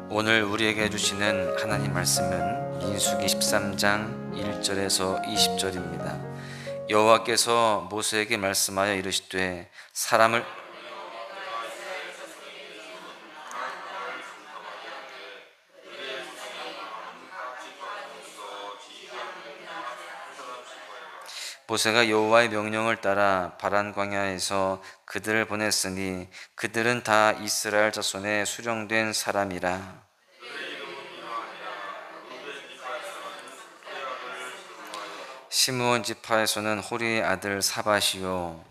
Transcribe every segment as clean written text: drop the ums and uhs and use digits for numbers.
오늘 우리에게 주시는 하나님 말씀은 민수기 13장 1절에서 20절입니다. 여호와께서 모세에게 말씀하여 이르시되 사람을 모세가 여호와의 명령을 따라 바란 광야에서 그들을 보냈으니 그들은 다 이스라엘 자손의 수령된 사람이라. 시므온 지파에서는 호리의 아들 사밧이요,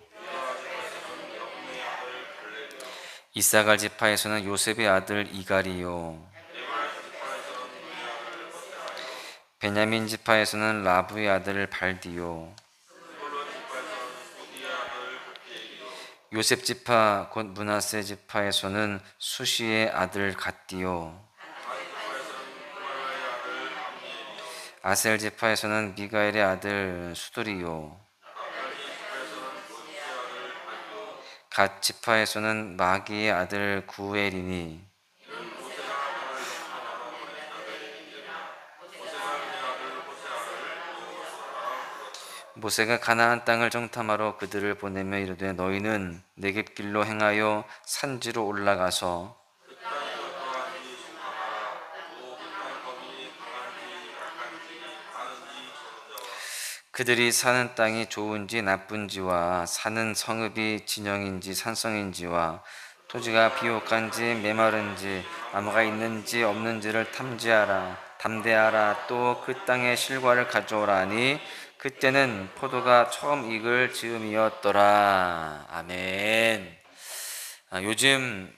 이사갈 지파에서는 요셉의 아들 이갈이요, 베냐민 지파에서는 라브의 아들 발디요, 요셉 지파 곧 므낫세 지파에서는 수시의 아들 갓디요, 아셀 지파에서는 미가엘의 아들 수돌이요, 갓 지파에서는 마기의 아들 구엘이니 모세가 가나안 땅을 정탐하러 그들을 보내며 이르되 너희는 네겝길로 행하여 산지로 올라가서 그들이 사는 땅이 좋은지 나쁜지와 사는 성읍이 진영인지 산성인지와 토지가 비옥한지 메마른지 나무가 있는지 없는지를 담대하라. 또 그 땅의 실과를 가져오라 하니 그때는 포도가 처음 익을 즈음이었더라. 아멘. 요즘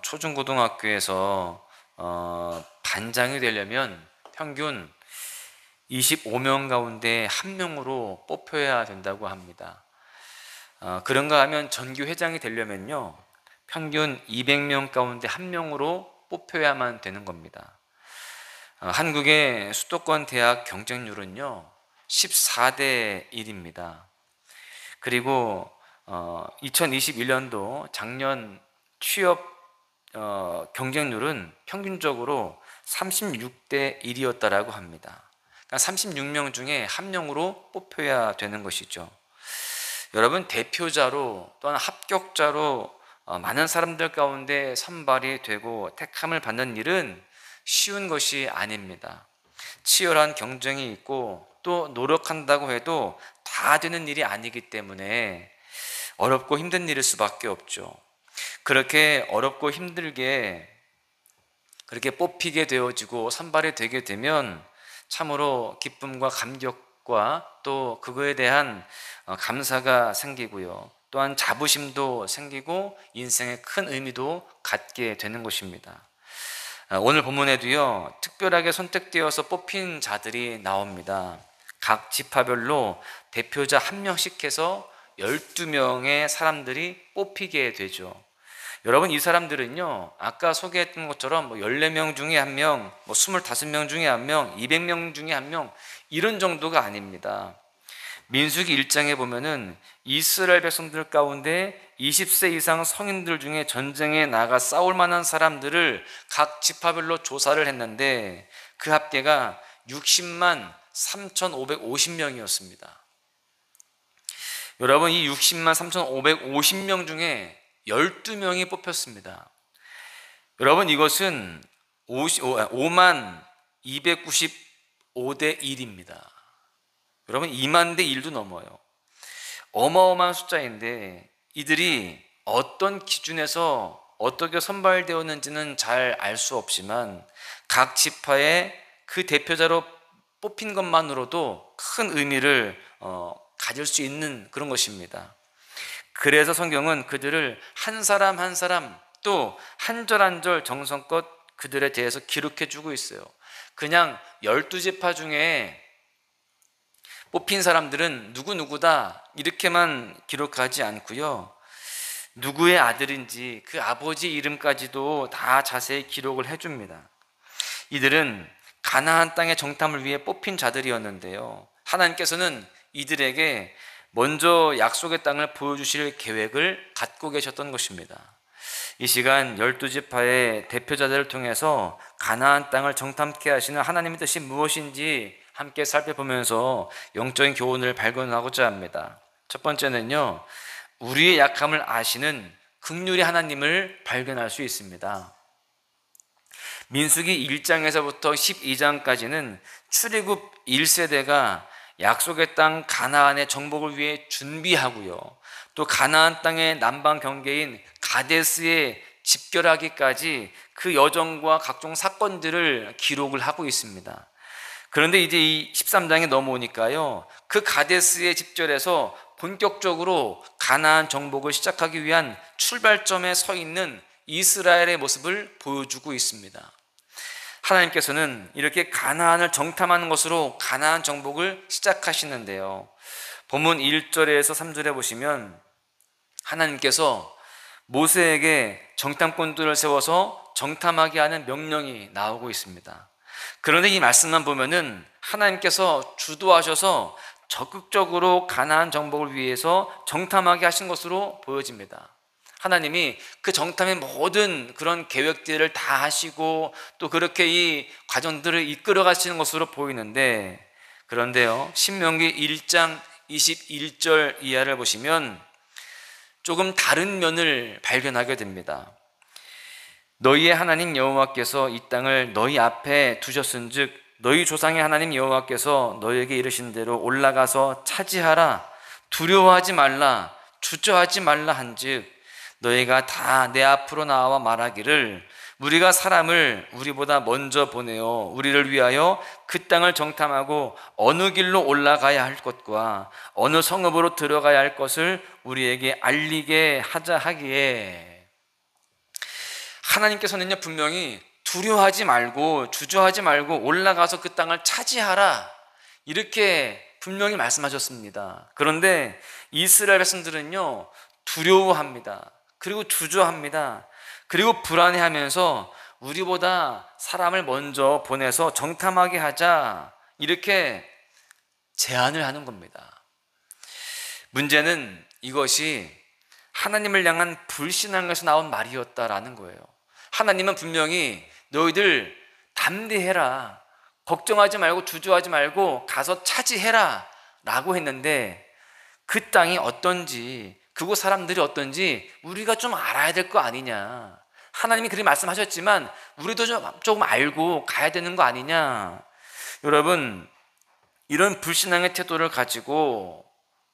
초중고등학교에서 반장이 되려면 평균 25명 가운데 1명으로 뽑혀야 된다고 합니다. 그런가 하면 전교 회장이 되려면요, 평균 200명 가운데 1명으로 뽑혀야만 되는 겁니다. 한국의 수도권 대학 경쟁률은요 14대 1입니다. 그리고 2021년도 작년 취업 경쟁률은 평균적으로 36대 1이었다라고 합니다. 그러니까 36명 중에 1명으로 뽑혀야 되는 것이죠. 여러분, 대표자로 또는 합격자로 많은 사람들 가운데 선발이 되고 택함을 받는 일은 쉬운 것이 아닙니다. 치열한 경쟁이 있고 또 노력한다고 해도 다 되는 일이 아니기 때문에 어렵고 힘든 일일 수밖에 없죠. 그렇게 어렵고 힘들게 그렇게 뽑히게 되어지고 선발이 되게 되면 참으로 기쁨과 감격과 또 그거에 대한 감사가 생기고요, 또한 자부심도 생기고 인생의 큰 의미도 갖게 되는 것입니다. 오늘 본문에도요 특별하게 선택되어서 뽑힌 자들이 나옵니다. 각 지파별로 대표자 1명씩 해서 12명의 사람들이 뽑히게 되죠. 여러분, 이 사람들은요 아까 소개했던 것처럼 14명 중에 1명, 25명 중에 1명, 200명 중에 1명 이런 정도가 아닙니다. 민수기 1장에 보면은 이스라엘 백성들 가운데 20세 이상 성인들 중에 전쟁에 나가 싸울 만한 사람들을 각 지파별로 조사를 했는데 그 합계가 60만 3,550명이었습니다. 여러분, 이 60만 3,550명 중에 12명이 뽑혔습니다. 여러분, 이것은 5만 295대 1입니다. 여러분, 2만 대 1도 넘어요. 어마어마한 숫자인데 이들이 어떤 기준에서 어떻게 선발되었는지는 잘 알 수 없지만 각 지파의 그 대표자로 뽑힌 것만으로도 큰 의미를 가질 수 있는 그런 것입니다. 그래서 성경은 그들을 한 사람 한 사람 또 한 절 한 절 정성껏 그들에 대해서 기록해 주고 있어요. 그냥 12지파 중에 뽑힌 사람들은 누구누구다 이렇게만 기록하지 않고요, 누구의 아들인지 그 아버지 이름까지도 다 자세히 기록을 해줍니다. 이들은 가나안 땅의 정탐을 위해 뽑힌 자들이었는데요, 하나님께서는 이들에게 먼저 약속의 땅을 보여주실 계획을 갖고 계셨던 것입니다. 이 시간 12지파의 대표자들을 통해서 가나안 땅을 정탐케 하시는 하나님의 뜻이 무엇인지 함께 살펴보면서 영적인 교훈을 발견하고자 합니다. 첫 번째는요, 우리의 약함을 아시는 긍휼의 하나님을 발견할 수 있습니다. 민수기 1장에서부터 12장까지는 출애굽 1세대가 약속의 땅 가나안의 정복을 위해 준비하고요, 또 가나안 땅의 남방 경계인 가데스에 집결하기까지 그 여정과 각종 사건들을 기록을 하고 있습니다. 그런데 이제 이 13장에 넘어오니까요, 그 가데스에 집결해서 본격적으로 가나안 정복을 시작하기 위한 출발점에 서 있는 이스라엘의 모습을 보여주고 있습니다. 하나님께서는 이렇게 가나안을 정탐하는 것으로 가나안 정복을 시작하시는데요, 본문 1절에서 3절에 보시면 하나님께서 모세에게 정탐꾼들을 세워서 정탐하게 하는 명령이 나오고 있습니다. 그런데 이 말씀만 보면은 하나님께서 주도하셔서 적극적으로 가나안 정복을 위해서 정탐하게 하신 것으로 보여집니다. 하나님이 그 정탐의 모든 그런 계획들을 다 하시고 또 그렇게 이 과정들을 이끌어 가시는 것으로 보이는데, 그런데요, 신명기 1장 21절 이하를 보시면 조금 다른 면을 발견하게 됩니다. 너희의 하나님 여호와께서 이 땅을 너희 앞에 두셨은즉 너희 조상의 하나님 여호와께서 너희에게 이르신 대로 올라가서 차지하라, 두려워하지 말라, 주저하지 말라 한즉 너희가 다 내 앞으로 나와 말하기를 우리가 사람을 우리보다 먼저 보내어 우리를 위하여 그 땅을 정탐하고 어느 길로 올라가야 할 것과 어느 성읍으로 들어가야 할 것을 우리에게 알리게 하자 하기에, 하나님께서는요 분명히 두려워하지 말고 주저하지 말고 올라가서 그 땅을 차지하라, 이렇게 분명히 말씀하셨습니다. 그런데 이스라엘 백성들은요 두려워합니다. 그리고 주저합니다. 그리고 불안해하면서 우리보다 사람을 먼저 보내서 정탐하게 하자, 이렇게 제안을 하는 겁니다. 문제는 이것이 하나님을 향한 불신앙에서 나온 말이었다라는 거예요. 하나님은 분명히 너희들 담대해라, 걱정하지 말고 주저하지 말고 가서 차지해라 라고 했는데, 그 땅이 어떤지 그곳 사람들이 어떤지 우리가 좀 알아야 될 거 아니냐, 하나님이 그렇게 말씀하셨지만 우리도 조금 알고 가야 되는 거 아니냐. 여러분, 이런 불신앙의 태도를 가지고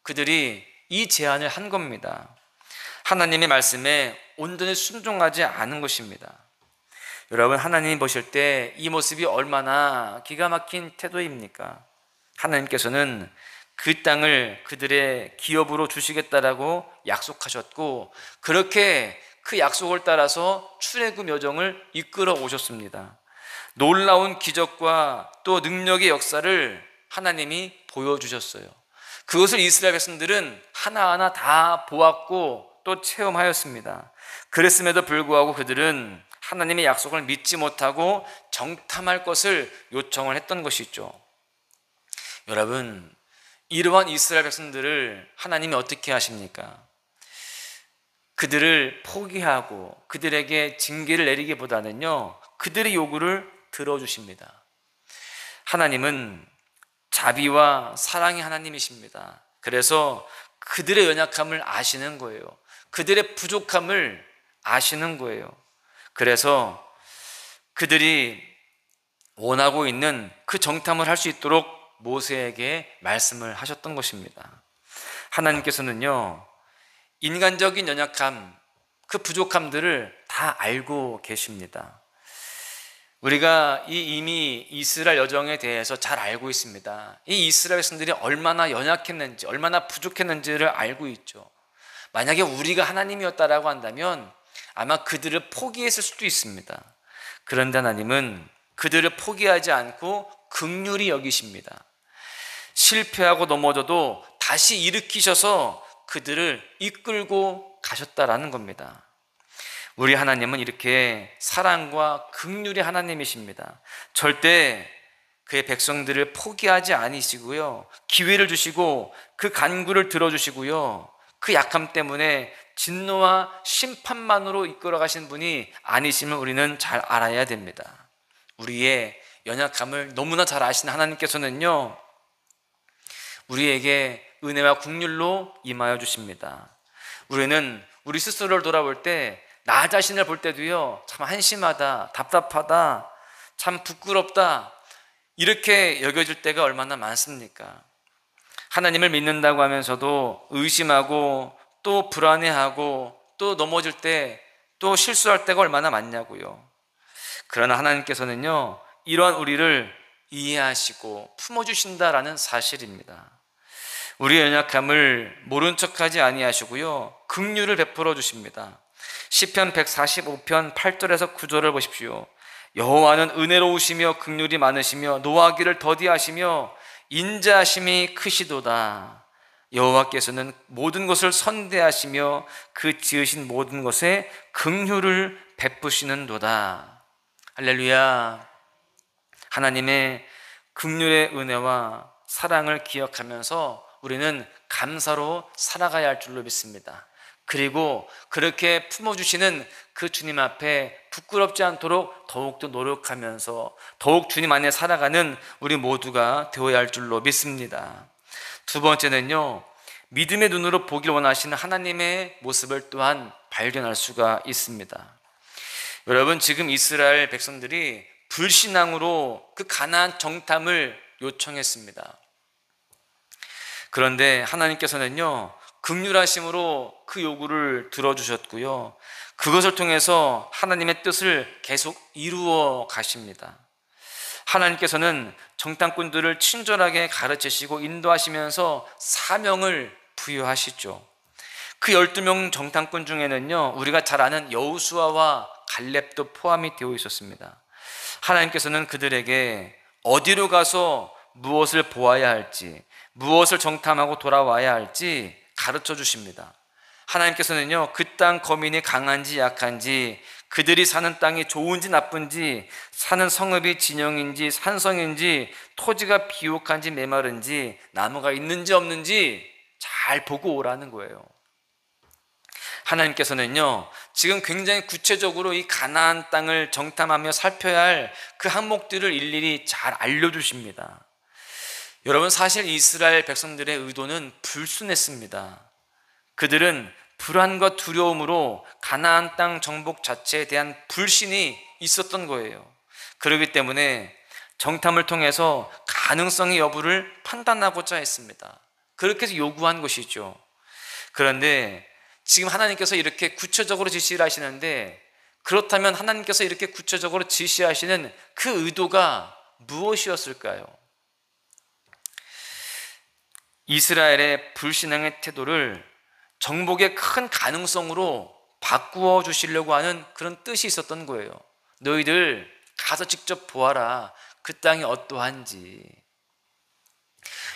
그들이 이 제안을 한 겁니다. 하나님의 말씀에 온전히 순종하지 않은 것입니다. 여러분, 하나님이 보실 때 이 모습이 얼마나 기가 막힌 태도입니까? 하나님께서는 그 땅을 그들의 기업으로 주시겠다라고 약속하셨고, 그렇게 그 약속을 따라서 출애굽 여정을 이끌어 오셨습니다. 놀라운 기적과 또 능력의 역사를 하나님이 보여주셨어요. 그것을 이스라엘 백성들은 하나하나 다 보았고 또 체험하였습니다. 그랬음에도 불구하고 그들은 하나님의 약속을 믿지 못하고 정탐할 것을 요청을 했던 것이죠. 여러분, 이러한 이스라엘 백성들을 하나님이 어떻게 하십니까? 그들을 포기하고 그들에게 징계를 내리기보다는요, 그들의 요구를 들어주십니다. 하나님은 자비와 사랑의 하나님이십니다. 그래서 그들의 연약함을 아시는 거예요. 그들의 부족함을 아시는 거예요. 그래서 그들이 원하고 있는 그 정탐을 할 수 있도록 모세에게 말씀을 하셨던 것입니다. 하나님께서는요, 인간적인 연약함, 그 부족함들을 다 알고 계십니다. 우리가 이미 이스라엘 여정에 대해서 잘 알고 있습니다. 이 이스라엘 백성들이 얼마나 연약했는지, 얼마나 부족했는지를 알고 있죠. 만약에 우리가 하나님이었다라고 한다면 아마 그들을 포기했을 수도 있습니다. 그런데 하나님은 그들을 포기하지 않고 긍휼히 여기십니다. 실패하고 넘어져도 다시 일으키셔서 그들을 이끌고 가셨다라는 겁니다. 우리 하나님은 이렇게 사랑과 긍휼의 하나님이십니다. 절대 그의 백성들을 포기하지 않으시고요, 기회를 주시고 그 간구를 들어주시고요, 그 약함 때문에 진노와 심판만으로 이끌어 가신 분이 아니심을 우리는 잘 알아야 됩니다. 우리의 연약함을 너무나 잘 아시는 하나님께서는요, 우리에게 은혜와 긍휼로 임하여 주십니다. 우리는 우리 스스로를 돌아볼 때, 나 자신을 볼 때도요, 참 한심하다, 답답하다, 참 부끄럽다, 이렇게 여겨질 때가 얼마나 많습니까? 하나님을 믿는다고 하면서도 의심하고 또 불안해하고 또 넘어질 때 또 실수할 때가 얼마나 많냐고요. 그러나 하나님께서는요, 이러한 우리를 이해하시고 품어주신다라는 사실입니다. 우리의 연약함을 모른 척하지 아니하시고요, 긍휼을 베풀어 주십니다. 시편 145편 8절에서 9절을 보십시오. 여호와는 은혜로우시며 긍휼이 많으시며 노하기를 더디하시며 인자하심이 크시도다. 여호와께서는 모든 것을 선대하시며 그 지으신 모든 것에 긍휼을 베푸시는도다. 할렐루야. 하나님의 긍휼의 은혜와 사랑을 기억하면서 우리는 감사로 살아가야 할 줄로 믿습니다. 그리고 그렇게 품어주시는 그 주님 앞에 부끄럽지 않도록 더욱더 노력하면서 더욱 주님 안에 살아가는 우리 모두가 되어야 할 줄로 믿습니다. 두 번째는요, 믿음의 눈으로 보길 원하시는 하나님의 모습을 또한 발견할 수가 있습니다. 여러분, 지금 이스라엘 백성들이 불신앙으로 그 가나안 정탐을 요청했습니다. 그런데 하나님께서는요, 긍휼하심으로 그 요구를 들어주셨고요, 그것을 통해서 하나님의 뜻을 계속 이루어 가십니다. 하나님께서는 정탐꾼들을 친절하게 가르치시고 인도하시면서 사명을 부여하시죠. 그 12명 정탐꾼 중에는요, 우리가 잘 아는 여호수아와 갈렙도 포함이 되어 있었습니다. 하나님께서는 그들에게 어디로 가서 무엇을 보아야 할지, 무엇을 정탐하고 돌아와야 할지 가르쳐 주십니다. 하나님께서는요, 그 땅 거민이 강한지 약한지, 그들이 사는 땅이 좋은지 나쁜지, 사는 성읍이 진영인지 산성인지, 토지가 비옥한지 메마른지, 나무가 있는지 없는지 잘 보고 오라는 거예요. 하나님께서는요, 지금 굉장히 구체적으로 이 가나안 땅을 정탐하며 살펴야 할 그 항목들을 일일이 잘 알려주십니다. 여러분, 사실 이스라엘 백성들의 의도는 불순했습니다. 그들은 불안과 두려움으로 가나안 땅 정복 자체에 대한 불신이 있었던 거예요. 그렇기 때문에 정탐을 통해서 가능성의 여부를 판단하고자 했습니다. 그렇게 해서 요구한 것이죠. 그런데 지금 하나님께서 이렇게 구체적으로 지시를 하시는데, 그렇다면 하나님께서 이렇게 구체적으로 지시하시는 그 의도가 무엇이었을까요? 이스라엘의 불신앙의 태도를 정복의 큰 가능성으로 바꾸어 주시려고 하는 그런 뜻이 있었던 거예요. 너희들 가서 직접 보아라, 그 땅이 어떠한지.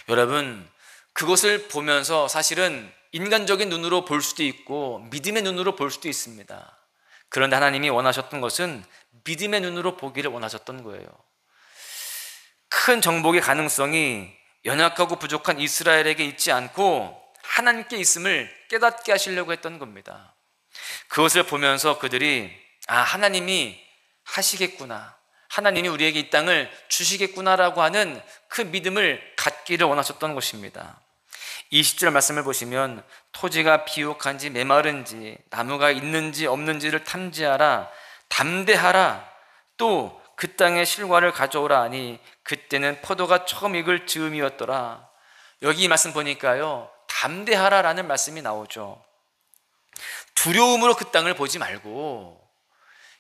여러분, 그것을 보면서 사실은 인간적인 눈으로 볼 수도 있고 믿음의 눈으로 볼 수도 있습니다. 그런데 하나님이 원하셨던 것은 믿음의 눈으로 보기를 원하셨던 거예요. 큰 정복의 가능성이 연약하고 부족한 이스라엘에게 있지 않고 하나님께 있음을 깨닫게 하시려고 했던 겁니다. 그것을 보면서 그들이 하나님이 하시겠구나, 하나님이 우리에게 이 땅을 주시겠구나라고 하는 그 믿음을 갖기를 원하셨던 것입니다. 20절 말씀을 보시면 토지가 비옥한지 메마른지 나무가 있는지 없는지를 탐지하라, 담대하라, 또 그 땅의 실과를 가져오라 하니 그때는 포도가 처음 익을 즈음이었더라. 여기 이 말씀 보니까요, 담대하라라는 말씀이 나오죠. 두려움으로 그 땅을 보지 말고,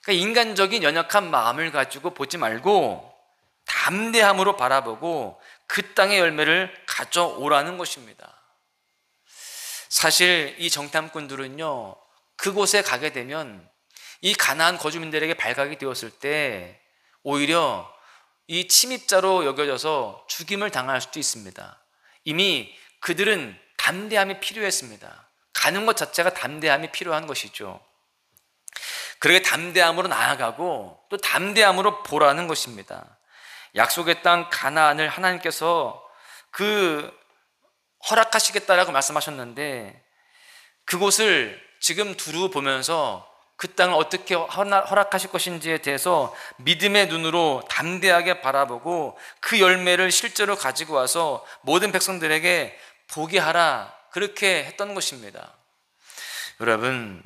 그러니까 인간적인 연약한 마음을 가지고 보지 말고 담대함으로 바라보고 그 땅의 열매를 가져오라는 것입니다. 사실 이 정탐꾼들은요, 그곳에 가게 되면 이 가나안 거주민들에게 발각이 되었을 때 오히려 이 침입자로 여겨져서 죽임을 당할 수도 있습니다. 이미 그들은 담대함이 필요했습니다. 가는 것 자체가 담대함이 필요한 것이죠. 그렇게 담대함으로 나아가고 또 담대함으로 보라는 것입니다. 약속의 땅 가나안을 하나님께서 허락하시겠다라고 말씀하셨는데, 그곳을 지금 두루 보면서 그 땅을 어떻게 허락하실 것인지에 대해서 믿음의 눈으로 담대하게 바라보고 그 열매를 실제로 가지고 와서 모든 백성들에게 보게 하라, 그렇게 했던 것입니다. 여러분,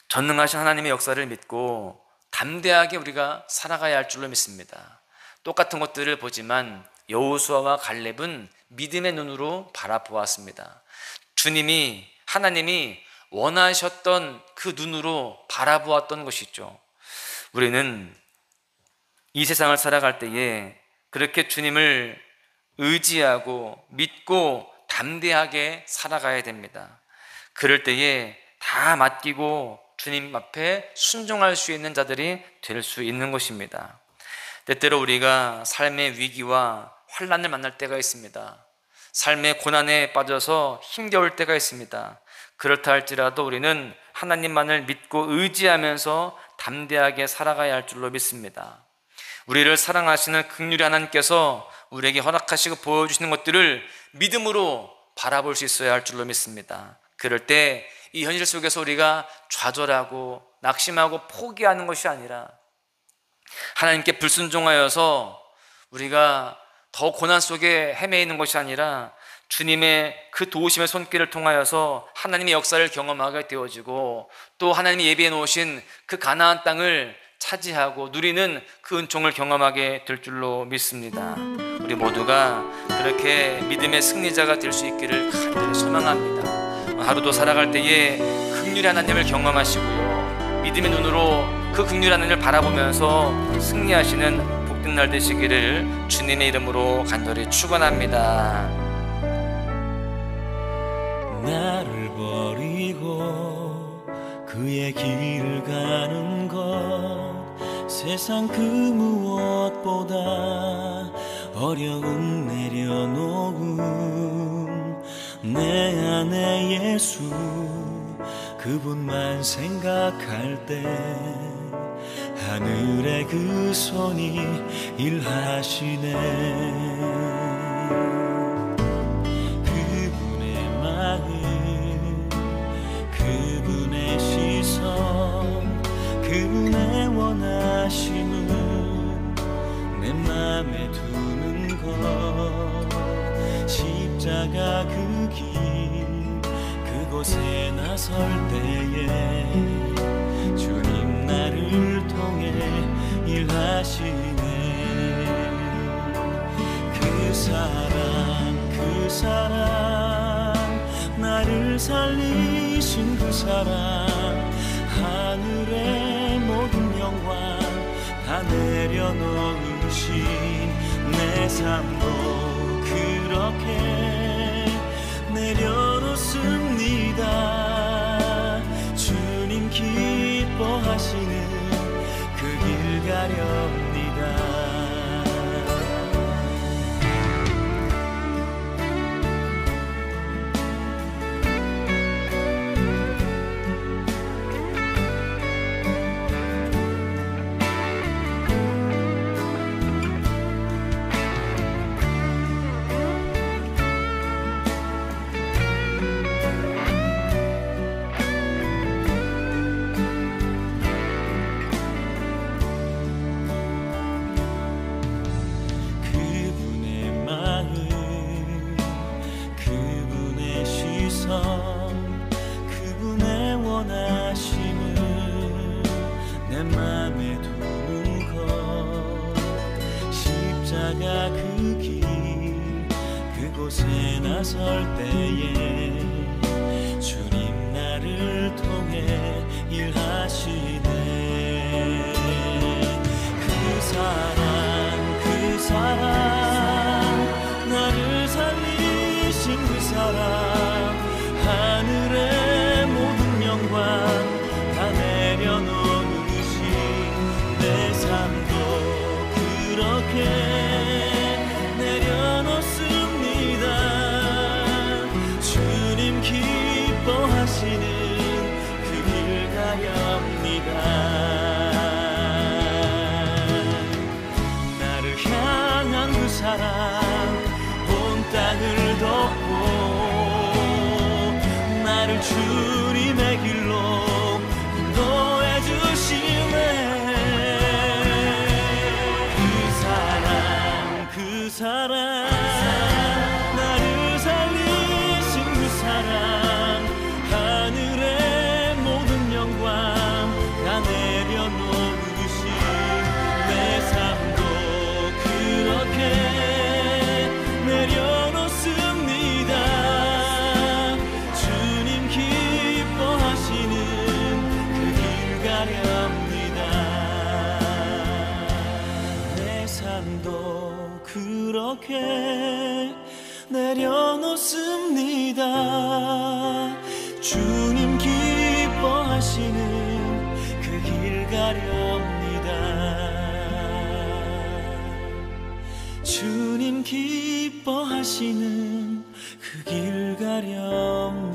전능하신 하나님의 역사를 믿고 담대하게 우리가 살아가야 할 줄로 믿습니다. 똑같은 것들을 보지만 여호수아와 갈렙은 믿음의 눈으로 바라보았습니다. 하나님이 원하셨던 그 눈으로 바라보았던 것이죠. 우리는 이 세상을 살아갈 때에 그렇게 주님을 의지하고 믿고 담대하게 살아가야 됩니다. 그럴 때에 다 맡기고 주님 앞에 순종할 수 있는 자들이 될 수 있는 것입니다. 때때로 우리가 삶의 위기와 환난을 만날 때가 있습니다. 삶의 고난에 빠져서 힘겨울 때가 있습니다. 그렇다 할지라도 우리는 하나님만을 믿고 의지하면서 담대하게 살아가야 할 줄로 믿습니다. 우리를 사랑하시는 긍휼의 하나님께서 우리에게 허락하시고 보여주시는 것들을 믿음으로 바라볼 수 있어야 할 줄로 믿습니다. 그럴 때 이 현실 속에서 우리가 좌절하고 낙심하고 포기하는 것이 아니라 하나님께 불순종하여서 우리가 더 고난 속에 헤매이는 것이 아니라 주님의 그 도우심의 손길을 통하여서 하나님의 역사를 경험하게 되어지고 또 하나님이 예비해 놓으신 그 가나안 땅을 차지하고 누리는 그 은총을 경험하게 될 줄로 믿습니다. 우리 모두가 그렇게 믿음의 승리자가 될 수 있기를 간절히 소망합니다. 하루도 살아갈 때에 긍휼의 하나님을 경험하시고요, 믿음의 눈으로 그 긍휼의 하나님을 바라보면서 승리하시는 복된 날 되시기를 주님의 이름으로 간절히 축원합니다. 나를 버리고 그의 길을 가는 것 세상 그 무엇보다 어려운 내려놓음 내 안에 예수 그분만 생각할 때 하늘의 그 손이 일하시네. 그분의 마음 그분의 시선 그분의 원하심은 내 맘에 두는 것 십자가 그 길 그곳에 나설 때에 주님 나를 통해 일하시네. 그 사랑 나를 살리신 그 사랑 하늘의 모든 영광 다 내려놓으신 내 삶도 그렇게 내려놓습니다. 주님 기뻐하시는 그 길 가렵니다. 그분의 원하심을 내 맘에 두는 것 십자가 그 길 그곳에 나설 때에 주님 나를 통해 일하시네. 그 사랑 나를 살리신 그 사랑 하늘의 모든 영광 다 내려놓으신 내 삶도 그렇게 내려놓습니다. 주님 기뻐하시는 그 길 가렵니다. 나를 향한 그 사랑 온 땅을 덮고 나를 주님 주님의 길로 인도해 주시네. 그 사랑 나를 살리신 그 사랑, 하늘의 모든 영광 다 내려놓으신 내 삶도 그렇게 내려놓습니다. 주님 기뻐하시는 그 길 가렵니다. 내 삶도 그렇게 내려놓습니다. 주님 기뻐하시는 그 길 가렵니다. 주님 기뻐하시는 그 길 가렵니다.